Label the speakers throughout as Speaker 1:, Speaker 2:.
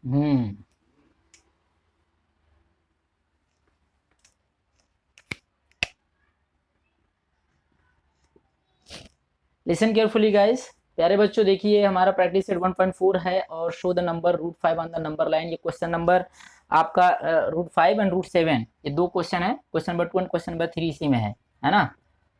Speaker 1: हम्म। Listen carefully guys, प्यारे बच्चों, देखिए हमारा प्रैक्टिस सेट 1.4 है और show the number root 5 on the number line. ये क्वेश्चन नंबर आपका रूट 5 एंड रूट 7, ये दो क्वेश्चन है, question number 2 and question number 3 इसी में है ना।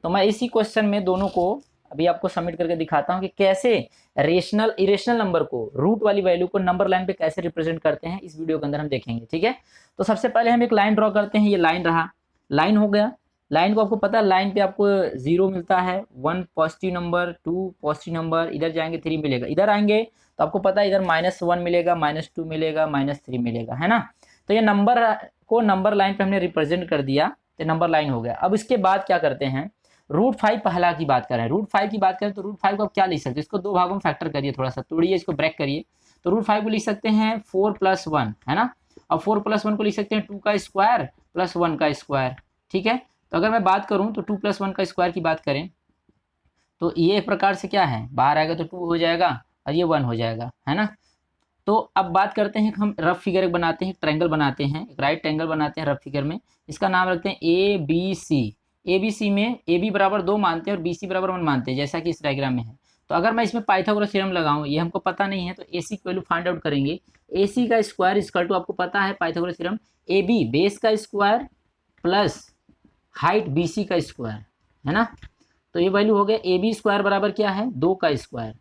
Speaker 1: तो मैं इसी क्वेश्चन में दोनों को अभी आपको सबमिट करके दिखाता हूँ कि कैसे रेशनल इरेशनल नंबर को, रूट वाली वैल्यू को नंबर लाइन पे कैसे रिप्रेजेंट करते हैं, इस वीडियो के अंदर हम देखेंगे। ठीक है, तो सबसे पहले हम एक लाइन ड्रॉ करते हैं। ये लाइन रहा, लाइन हो गया। लाइन को आपको पता है, लाइन पे आपको 0 मिलता है, 1 पॉजिटिव नंबर, 2 पॉजिटिव नंबर, इधर जाएंगे 3 मिलेगा, इधर आएंगे तो आपको पता है इधर -1 मिलेगा, -2 मिलेगा, -3 मिलेगा, है ना। तो ये नंबर को नंबर लाइन पे हमने रिप्रेजेंट कर दिया, तो नंबर लाइन हो गया। अब इसके बाद क्या करते हैं, रूट 5 पहला की बात करें, रूट 5 की बात करें तो रूट 5 को आप क्या लिख सकते हैं, इसको दो भागों में फैक्टर करिए, थोड़ा सा तोड़िए, इसको ब्रेक करिए। तो रूट 5 को लिख सकते हैं 4 + 1, है ना। और 4 + 1 को लिख सकते हैं 2 का स्क्वायर प्लस 1 का स्क्वायर। ठीक है, तो अगर मैं बात करूं तो 2 + 1 का स्क्वायर की बात करें तो ये एक प्रकार से क्या है, बाहर आएगा तो 2 हो जाएगा और ये 1 हो जाएगा, है ना। तो अब बात करते हैं कि हम रफ फिगर एक बनाते हैं, ट्रायंगल बनाते हैं, एक राइट ट्रायंगल बनाते हैं रफ फिगर में। इसका नाम रखते हैं ए बी सी। ए बी सी में ए बी बराबर 2 मानते हैं और बी सी बराबर 1 मानते हैं, जैसा कि इस डायग्राम में है। तो अगर मैं इसमें पाइथागोरस थ्योरम लगाऊं, ये हमको पता नहीं है, तो ए सी की वैल्यू फाइंड आउट करेंगे। ए सी का स्क्वायर इक्वल टू, आपको पता है Pythagoras theorem, A B base का square plus height B C का स्क्वायर, है ना। तो ये वैल्यू हो गया, ए बी स्क्वायर बराबर क्या है, 2 का स्क्वायर,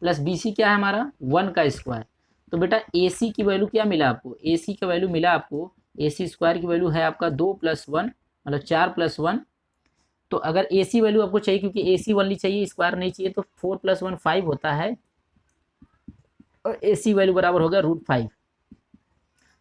Speaker 1: प्लस बी सी क्या है हमारा, 1 का स्क्वायर। तो बेटा ए सी की वैल्यू क्या मिला आपको, ए सी का वैल्यू मिला आपको, ए सी स्क्वायर की वैल्यू है आपका 2 + 1, मतलब 4 + 1। तो अगर ए सी वैल्यू आपको चाहिए, क्योंकि ए सी वनली चाहिए, स्क्वायर नहीं चाहिए, तो 4 + 1 5 होता है, और ए सी वैल्यू बराबर हो गया √5।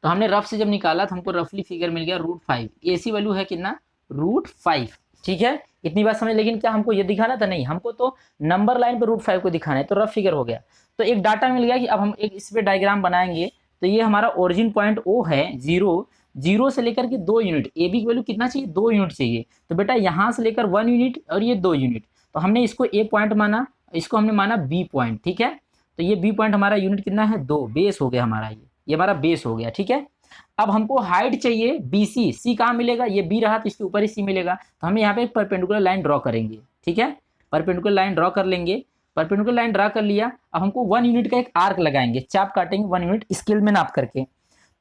Speaker 1: तो हमने रफ से जब निकाला तो हमको रफली फिगर मिल गया √5। ए सी वैल्यू है कितना, √5। ठीक है, इतनी बात समझ। लेकिन क्या हमको ये दिखाना था, नहीं, हमको तो नंबर लाइन पे √5 को दिखाना है, तो रफ फिगर हो गया। तो एक डाटा मिल गया कि अब हम एक इस पे डायग्राम बनाएंगे। तो ये हमारा ओरिजिन पॉइंट ओ है 0, 0 से लेकर के 2 यूनिट, ए बी की वैल्यू कितना चाहिए, 2 यूनिट चाहिए। तो बेटा यहाँ से लेकर 1 यूनिट और ये 2 यूनिट, तो हमने इसको ए पॉइंट माना, इसको हमने माना बी पॉइंट। ठीक है, तो ये बी पॉइंट हमारा यूनिट कितना है, 2, बेस हो गया हमारा, ये हमारा बेस हो गया। ठीक है, अब हमको हाइट चाहिए बी सी, सी कहाँ मिलेगा, ये बी रहा तो इसके ऊपर ही सी मिलेगा, तो हम यहाँ पे परपेंडिकुलर लाइन ड्रॉ करेंगे। ठीक है, परपेंडिकुलर लाइन ड्रॉ कर लेंगे। परपेंडिकुलर लाइन ड्रॉ कर लिया, अब हमको 1 यूनिट का एक आर्क लगाएंगे, चाप काटेंगे 1 यूनिट स्केल में नाप करके।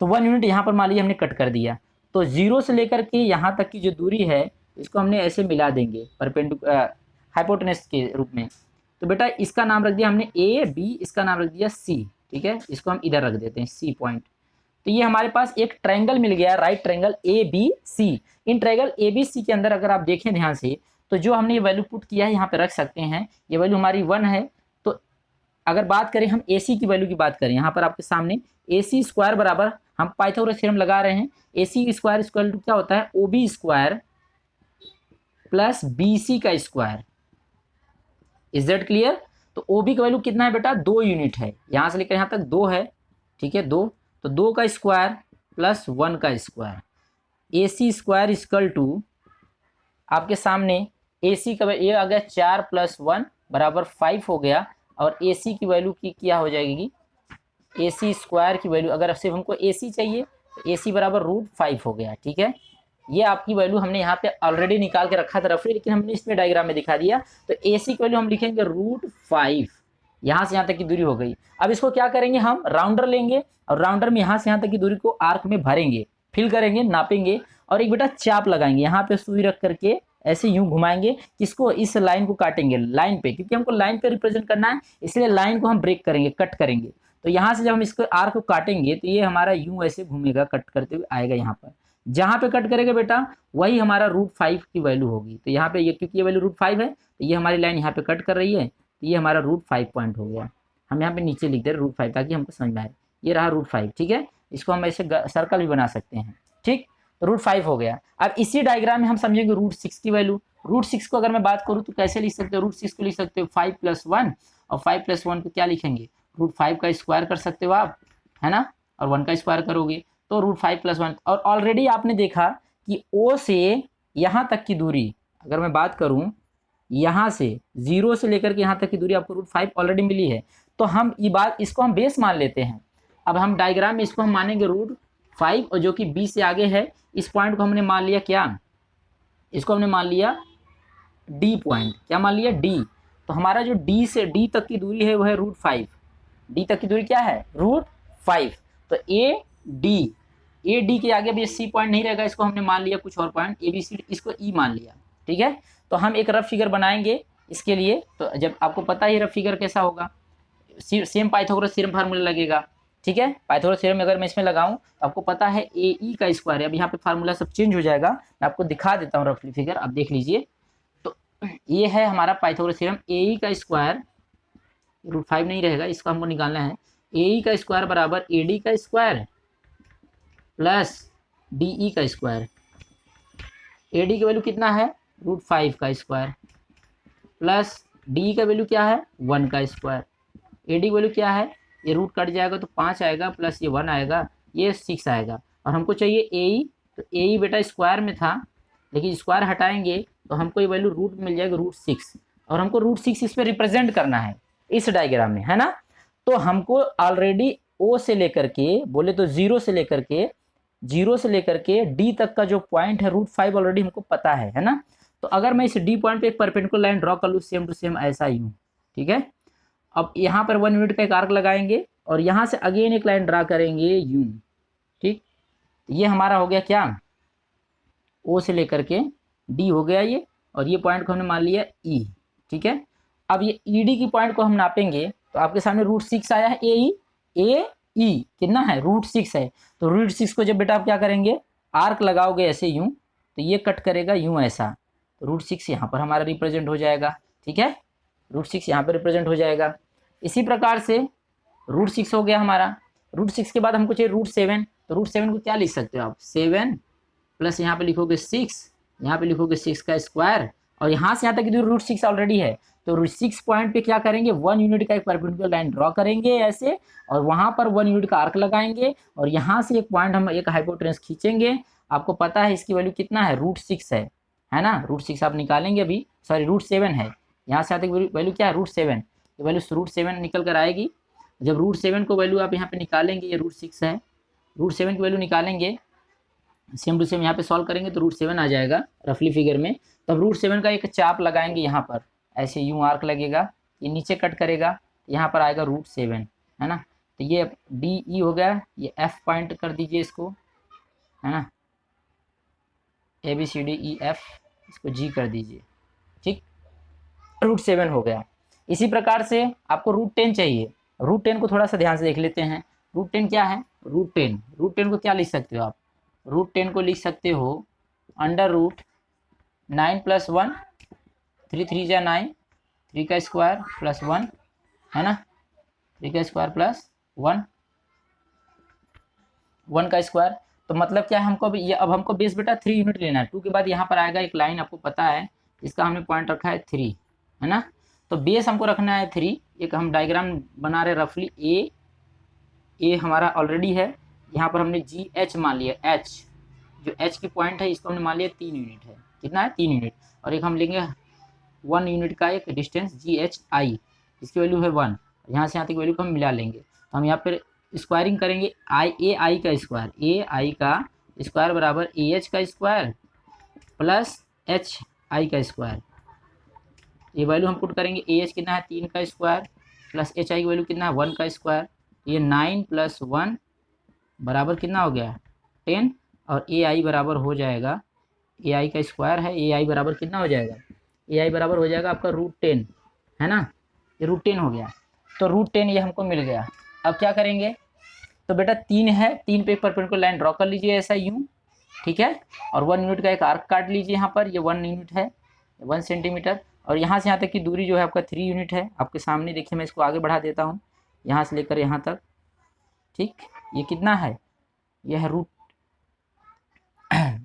Speaker 1: तो 1 यूनिट यहाँ पर मान लीजिए हमने कट कर दिया, तो 0 से लेकर के यहाँ तक की जो दूरी है, इसको हमने ऐसे मिला देंगे परपेंडिकुलर हाइपोटेनस के रूप में। तो बेटा इसका नाम रख दिया हमने ए बी, इसका नाम रख दिया सी। ठीक है, इसको हम इधर रख देते हैं सी पॉइंट। तो ये हमारे पास एक ट्रायंगल मिल गया, right triangle A B C. इन ट्रायंगल ए बी सी के अंदर अगर आप देखें ध्यान से, तो जो हमने ये वैल्यू पुट किया है यहाँ पे रख सकते हैं। ये वैल्यू हमारी 1 है। तो अगर बात करें हम ए सी की वैल्यू की बात करें, यहाँ पर आपके सामने ए सी स्क्वायर बराबर, हम पाइथागोरस थ्योरम लगा रहे हैं, A C square equal to क्या होता है, O B square plus B C का स्क्वायर। Is that clear. तो ओ बी का वैल्यू कितना है बेटा, 2 यूनिट है, यहाँ से लेकर यहाँ तक 2 है। ठीक है, 2, तो 2 का स्क्वायर प्लस 1 का square. A C square equal to आपके सामने ए सी का ये आ गया 4 + 1 बराबर 5 हो गया। और ए सी की वैल्यू की क्या हो जाएगी, ए सी स्क्वायर की वैल्यू, अगर सिर्फ हमको ए सी चाहिए तो ए सी बराबर √5 हो गया। ठीक है, ये आपकी वैल्यू हमने यहाँ पे ऑलरेडी निकाल के रखा था रफली, लेकिन हमने इसमें डायग्राम में दिखा दिया। तो ए सी की वैल्यू हम लिखेंगे √5, यहाँ से यहाँ तक की दूरी हो गई। अब इसको क्या करेंगे, हम राउंडर लेंगे और राउंडर में यहाँ से यहाँ तक की दूरी को आर्क में भरेंगे, फिल करेंगे, नापेंगे, और एक बेटा चाप लगाएंगे, यहाँ पे सुई रख करके ऐसे यूं घुमाएंगे, किसको, इस लाइन को काटेंगे लाइन पे, क्योंकि हमको लाइन पे रिप्रेजेंट करना है, इसलिए लाइन को हम ब्रेक करेंगे, कट करेंगे। तो यहाँ से जब हम इसको आर्क को काटेंगे तो ये हमारा यूं ऐसे घूमेगा, कट करते हुए आएगा यहाँ पर। जहाँ पे कट करेगा बेटा वही हमारा √5 की वैल्यू होगी। तो यहाँ पे ये, क्योंकि ये वैल्यू √5 है, तो ये हमारी लाइन यहाँ पे कट कर रही है, तो ये हमारा √5 पॉइंट हो गया। हम यहाँ पे नीचे लिख दे रहे √5 ताकि हमको समझ में आए, ये रहा √5। ठीक है, इसको हम ऐसे सर्कल भी बना सकते हैं। ठीक, √5 हो गया। अब इसी डायग्राम में हम समझेंगे √6 की वैल्यू। √6 को अगर मैं बात करूँ तो कैसे लिख सकते हो, √6 को लिख सकते हो 5 + 1, और 5 + 1 को क्या लिखेंगे, √5 का स्क्वायर कर सकते हो आप, है ना, और 1 का स्क्वायर करोगे तो √5 + 1। और ऑलरेडी आपने देखा कि ओ से यहाँ तक की दूरी, अगर मैं बात करूँ यहाँ से 0 से लेकर के यहाँ तक की दूरी आपको √5 ऑलरेडी मिली है। तो हम ये बात, इसको हम बेस मान लेते हैं। अब हम डायग्राम में इसको हम मानेंगे √5 और जो कि b से आगे है इस पॉइंट को हमने मान लिया क्या, इसको हमने मान लिया d पॉइंट, क्या मान लिया d। तो हमारा जो d से d तक की दूरी है वो है √5, d तक की दूरी क्या है √5। तो ए डी के आगे भी सी पॉइंट नहीं रहेगा, इसको हमने मान लिया कुछ और पॉइंट ए बी सी, इसको ई मान लिया, ठीक है। तो हम एक रफ फिगर बनाएंगे इसके लिए। तो जब आपको पता ही रफ फिगर कैसा होगा, सेम पाइथागोरस थ्योरम फार्मूला लगेगा, ठीक है। पाइथागोरस थ्योरम अगर मैं इसमें लगाऊं तो आपको पता है ए ई का स्क्वायर है। अब यहाँ पे फार्मूला सब चेंज हो जाएगा, मैं आपको दिखा देता हूँ रफली फिगर, आप देख लीजिए। तो ये है हमारा पाइथागोरस थ्योरम, ए ई का स्क्वायर √5 नहीं रहेगा, इसको हमको निकालना है। ए ई का स्क्वायर बराबर ए डी का स्क्वायर प्लस डी ई का स्क्वायर। ए डी की वैल्यू कितना है √5 का स्क्वायर प्लस डी का वैल्यू क्या है 1 का स्क्वायर। ए डी की वैल्यू क्या है, ये रूट कट जाएगा तो 5 आएगा प्लस ये 1 आएगा, ये 6 आएगा। और हमको चाहिए ए ई, तो ए ई बेटा स्क्वायर में था, लेकिन स्क्वायर हटाएंगे तो हमको ये वैल्यू रूट मिल जाएगा √6, और हमको √6 इस पर रिप्रेजेंट करना है इस डायग्राम में, है ना। तो हमको ऑलरेडी ओ से लेकर के बोले तो जीरो से लेकर के डी तक का जो पॉइंट है √5 ऑलरेडी हमको पता है ना। तो अगर मैं इस डी पॉइंट पे एक परपेंडिकुलर लाइन ड्रॉ कर लूँ सेम टू सेम ऐसा यूं, ठीक है। अब यहाँ पर 1 यूनिट का एक आर्क लगाएंगे और यहाँ से अगेन एक लाइन ड्रा करेंगे यूं, ठीक। ये हमारा हो गया क्या, ओ से लेकर के डी हो गया ये, और ये पॉइंट को हमने मान लिया ई, ठीक है। अब ये ई डी की पॉइंट को हम नापेंगे तो आपके सामने √6 आया है, ए ई कितना है √6 है। तो √6 को जब बेटा आप क्या करेंगे, आर्क लगाओगे ऐसे यूं, तो ये कट करेगा यूं ऐसा, तो √6 यहाँ पर हमारा रिप्रेजेंट हो जाएगा, ठीक है। √6 यहाँ पर रिप्रेजेंट हो जाएगा। इसी प्रकार से √6 हो गया हमारा। √6 के बाद हमको चाहिए √7, तो √7 को क्या लिख सकते हो आप, 7 प्लस यहाँ पे लिखोगे 6, यहाँ पे लिखोगे 6 का स्क्वायर, और यहाँ से यहाँ तक की दूरी √6 ऑलरेडी है। तो √6 पॉइंट पे क्या करेंगे, 1 यूनिट का एक परपेंडिकुलर लाइन ड्रॉ करेंगे ऐसे, और वहाँ पर 1 यूनिट का आर्क लगाएंगे, और यहाँ से एक पॉइंट हम एक हाइपोटेनस खींचेंगे। आपको पता है इसकी वैल्यू कितना है √6 है ना। √6 आप निकालेंगे अभी, सॉरी √7 है, यहाँ से आते वैल्यू क्या है √7, ये वैल्यू √7 निकल कर आएगी। जब √7 को वैल्यू आप यहाँ पे निकालेंगे, ये √6 है, √7 की वैल्यू निकालेंगे, सेम टू सेम यहाँ पे सॉल्व करेंगे तो √7 आ जाएगा रफली फिगर में। तो अब √7 का एक चाप लगाएंगे यहाँ पर, ऐसे यूं आर्क लगेगा, ये नीचे कट करेगा, यहाँ पर आएगा √7, है ना। तो ये डी ई हो गया, ये एफ पॉइंट कर दीजिए इसको, है ना, A B C D E F, इसको जी कर दीजिए, ठीक। √7 हो गया। इसी प्रकार से आपको √10 चाहिए। √10 को थोड़ा सा ध्यान से देख लेते हैं। √10 क्या है, √10 को क्या लिख सकते हो आप, √10 को लिख सकते हो √9 + 1, 3 3 जा 9, 3 का स्क्वायर प्लस 1, है ना, 3 का स्क्वायर प्लस 1, 1 का स्क्वायर। तो मतलब क्या है, हमको ये अब हमको बेस बेटा 3 यूनिट लेना है। 2 के बाद यहाँ पर आएगा एक लाइन, आपको पता है इसका हमने पॉइंट रखा है 3, है ना। तो बेस हमको रखना है 3। एक हम डायग्राम बना रहे रफली, ए हमारा ऑलरेडी है, यहाँ पर हमने जी एच मान लिया, एच जो एच की पॉइंट है इसको हमने मान लिया 3 यूनिट है, कितना है 3 यूनिट। और एक हम लेंगे 1 यूनिट का एक डिस्टेंस जी एच आई, इसकी वैल्यू है 1, यहाँ से यहाँ तक वैल्यू को हम मिला लेंगे। तो हम यहाँ पर स्क्वायरिंग करेंगे, ए आई का स्क्वायर बराबर ए एच का स्क्वायर प्लस एच आई का स्क्वायर। ये वैल्यू हम पुट करेंगे, ए एच कितना है 3 का स्क्वायर प्लस एच आई की वैल्यू कितना है 1 का स्क्वायर। ये 9 + 1 बराबर कितना हो गया 10, और ए आई बराबर हो जाएगा, ए आई का स्क्वायर है, ए आई बराबर कितना हो जाएगा, ए आई बराबर हो जाएगा आपका √10, है ना। ये √10 हो गया। तो √10 ये हमको मिल गया। अब क्या करेंगे, तो बेटा 3 है, 3 पे एक परपेंडिकुलर लाइन ड्रॉ कर लीजिए ऐसा यूं, ठीक है। और 1 यूनिट का एक आर्क काट लीजिए यहाँ पर, ये 1 यूनिट है 1 सेंटीमीटर, और यहाँ से यहाँ तक की दूरी जो है आपका 3 यूनिट है। आपके सामने देखिए, मैं इसको आगे बढ़ा देता हूँ, यहाँ से लेकर यहाँ तक, ठीक। ये कितना है, यह है रूट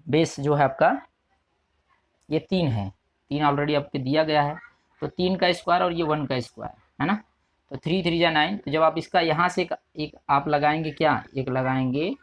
Speaker 1: बेस जो है आपका, ये 3 है, 3 ऑलरेडी आपको दिया गया है। तो 3 का स्क्वायर और ये 1 का स्क्वायर, है ना। तो 3 3 जा 9। तो जब आप इसका यहाँ से एक आप लगाएंगे, क्या एक लगाएंगे,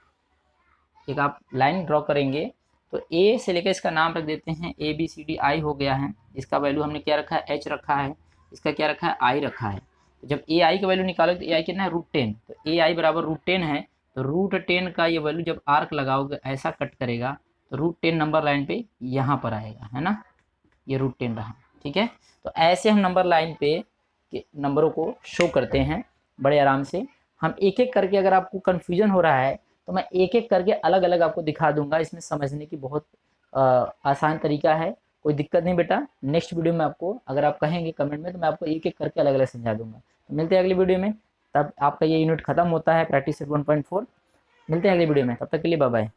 Speaker 1: एक आप लाइन ड्रॉ करेंगे, तो ए से लेकर इसका नाम रख देते हैं ए बी सी डी आई हो गया है। इसका वैल्यू हमने क्या रखा है, एच रखा है, इसका क्या रखा है, आई रखा है। तो जब ए आई का वैल्यू निकालोगे तो ए आई कितना है √10, तो ए आई बराबर √10 है, तो √10 का ये वैल्यू जब आर्क लगाओगे ऐसा कट करेगा तो √10 नंबर लाइन पे यहाँ पर आएगा, है ना, ये √10 रहा, ठीक है। तो ऐसे हम नंबर लाइन पे के नंबरों को शो करते हैं बड़े आराम से। हम एक एक करके, अगर आपको कन्फ्यूजन हो रहा है तो मैं एक एक करके अलग अलग आपको दिखा दूंगा, इसमें समझने की बहुत आसान तरीका है, कोई दिक्कत नहीं बेटा। नेक्स्ट वीडियो में आपको, अगर आप कहेंगे कमेंट में, तो मैं आपको एक एक करके अलग अलग समझा दूंगा। तो मिलते हैं अगली वीडियो में, तब आपका ये यूनिट खत्म होता है प्रैक्टिस सेट 1.4। मिलते हैं अगली वीडियो में, तब तक के लिए बाय बाय।